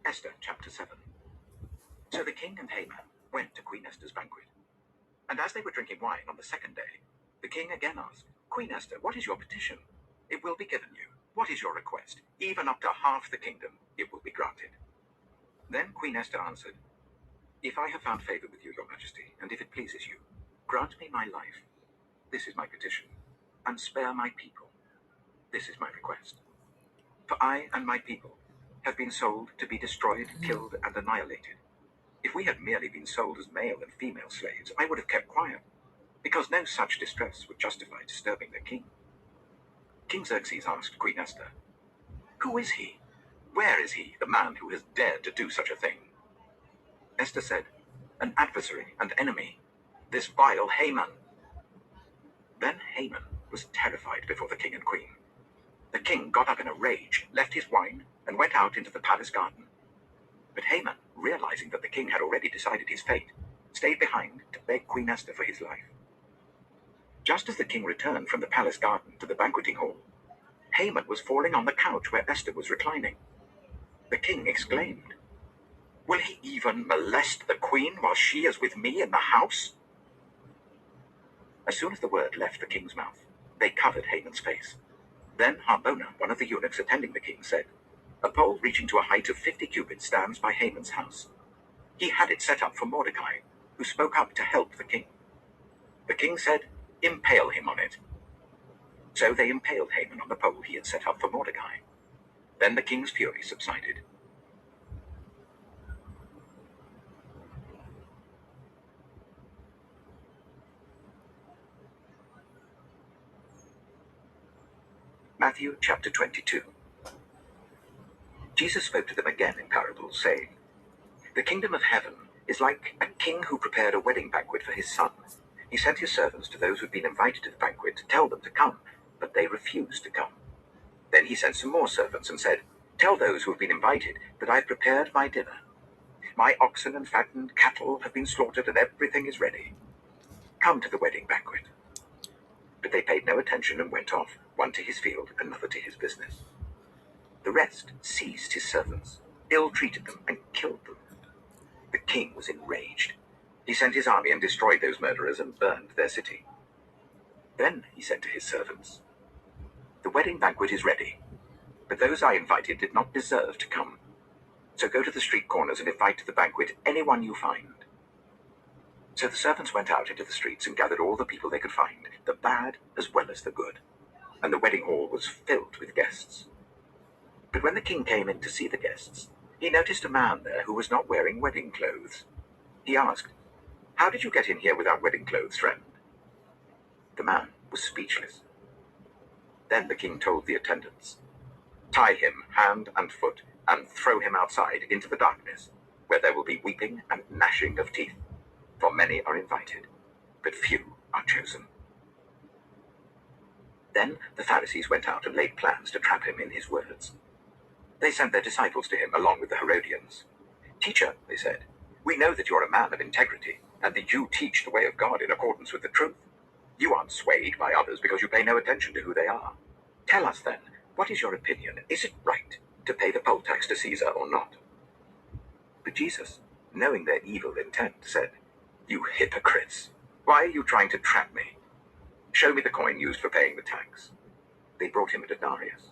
Esther chapter 7. So the king and Haman went to Queen Esther's banquet. And as they were drinking wine on the second day, the king again asked, Queen Esther, what is your petition? It will be given you. What is your request? Even up to half the kingdom, it will be granted. Then Queen Esther answered, If I have found favor with you, your majesty, and if it pleases you, grant me my life. This is my petition. And spare my people. This is my request. For I and my people have been sold to be destroyed, killed, and annihilated. If we had merely been sold as male and female slaves, I would have kept quiet, because no such distress would justify disturbing the king. King Xerxes asked Queen Esther, Who is he? Where is he, the man who has dared to do such a thing? Esther said, An adversary and enemy, this vile Haman. Then Haman was terrified before the king and queen. The king got up in a rage, left his wine, and went out into the palace garden. But Haman, realizing that the king had already decided his fate, stayed behind to beg Queen Esther for his life. Just as the king returned from the palace garden to the banqueting hall, Haman was falling on the couch where Esther was reclining. The king exclaimed, Will he even molest the queen while she is with me in the house? As soon as the word left the king's mouth, they covered Haman's face. Then Harbona, one of the eunuchs attending the king, said, A pole reaching to a height of 50 cubits stands by Haman's house. He had it set up for Mordecai, who spoke up to help the king. The king said, Impale him on it. So they impaled Haman on the pole he had set up for Mordecai. Then the king's fury subsided. Matthew chapter 22. Jesus spoke to them again in parables, saying, The kingdom of heaven is like a king who prepared a wedding banquet for his son. He sent his servants to those who had been invited to the banquet to tell them to come, but they refused to come. Then he sent some more servants and said, Tell those who have been invited that I have prepared my dinner. My oxen and fattened cattle have been slaughtered and everything is ready. Come to the wedding banquet. But they paid no attention and went off, one to his field, another to his business. The rest seized his servants, ill-treated them, and killed them. The king was enraged. He sent his army and destroyed those murderers and burned their city. Then he said to his servants, The wedding banquet is ready, but those I invited did not deserve to come. So go to the street corners and invite to the banquet anyone you find. So the servants went out into the streets and gathered all the people they could find, the bad as well as the good. And the wedding hall was filled with guests. But when the king came in to see the guests, he noticed a man there who was not wearing wedding clothes. He asked, How did you get in here without wedding clothes, friend? The man was speechless. Then the king told the attendants, Tie him hand and foot and throw him outside into the darkness, where there will be weeping and gnashing of teeth. For many are invited, but few are chosen. Then the Pharisees went out and laid plans to trap him in his words. They sent their disciples to him along with the Herodians. Teacher, they said, we know that you are a man of integrity, and that you teach the way of God in accordance with the truth. You aren't swayed by others because you pay no attention to who they are. Tell us then, what is your opinion? Is it right to pay the poll tax to Caesar or not? But Jesus, knowing their evil intent, said, You hypocrites! Why are you trying to trap me? Show me the coin used for paying the tax. They brought him a denarius,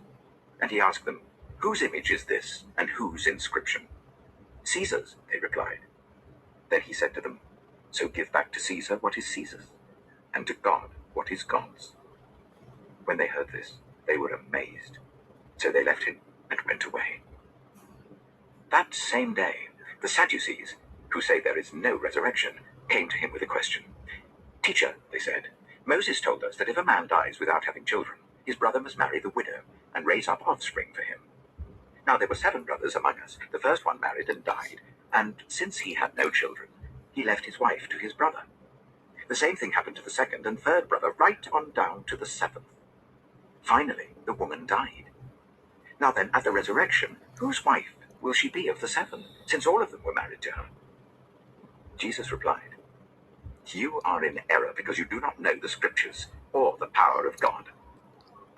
and he asked them, Whose image is this, and whose inscription? Caesar's, they replied. Then he said to them, So give back to Caesar what is Caesar's, and to God what is God's. When they heard this, they were amazed. So they left him and went away. That same day, the Sadducees, who say there is no resurrection, came to him with a question. Teacher, they said, Moses told us that if a man dies without having children, his brother must marry the widow and raise up offspring for him. Now there were 7 brothers among us. The first one married and died, and since he had no children, he left his wife to his brother. The same thing happened to the second and third brother, right on down to the 7th. Finally, the woman died. Now then, at the resurrection, whose wife will she be of the 7, since all of them were married to her? Jesus replied, You are in error because you do not know the scriptures or the power of God.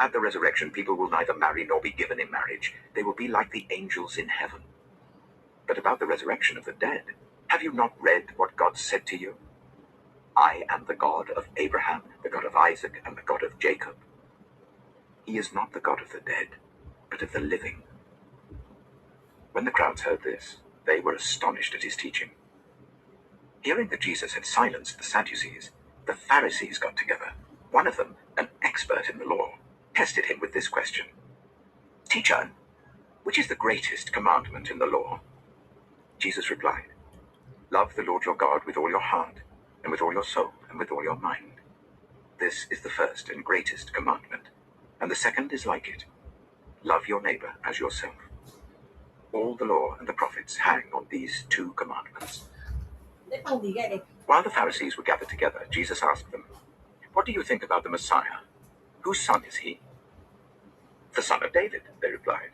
At the resurrection, people will neither marry nor be given in marriage. They will be like the angels in heaven. But about the resurrection of the dead, have you not read what God said to you? I am the God of Abraham, the God of Isaac, and the God of Jacob. He is not the God of the dead, but of the living. When the crowds heard this, they were astonished at his teaching. Hearing that Jesus had silenced the Sadducees, the Pharisees got together. One of them, an expert in the law, tested him with this question. Teacher, which is the greatest commandment in the law? Jesus replied, Love the Lord your God with all your heart, and with all your soul, and with all your mind. This is the first and greatest commandment, and the second is like it. Love your neighbor as yourself. All the law and the prophets hang on these two commandments. While the Pharisees were gathered together, Jesus asked them, What do you think about the Messiah? Whose son is he? The son of David, they replied.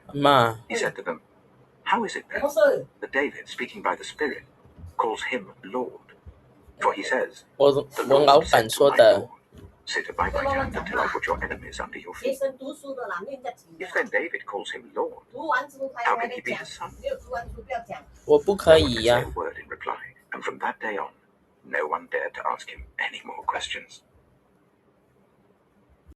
He said to them, How is it then that David, speaking by the Spirit, calls him Lord? For he says, The Lord said to my Lord, Sit at my right hand until I put your enemies under your feet. If then David calls him Lord, how can he be his son? No one could say a word in reply, and from that day on, no one dared to ask him any more questions.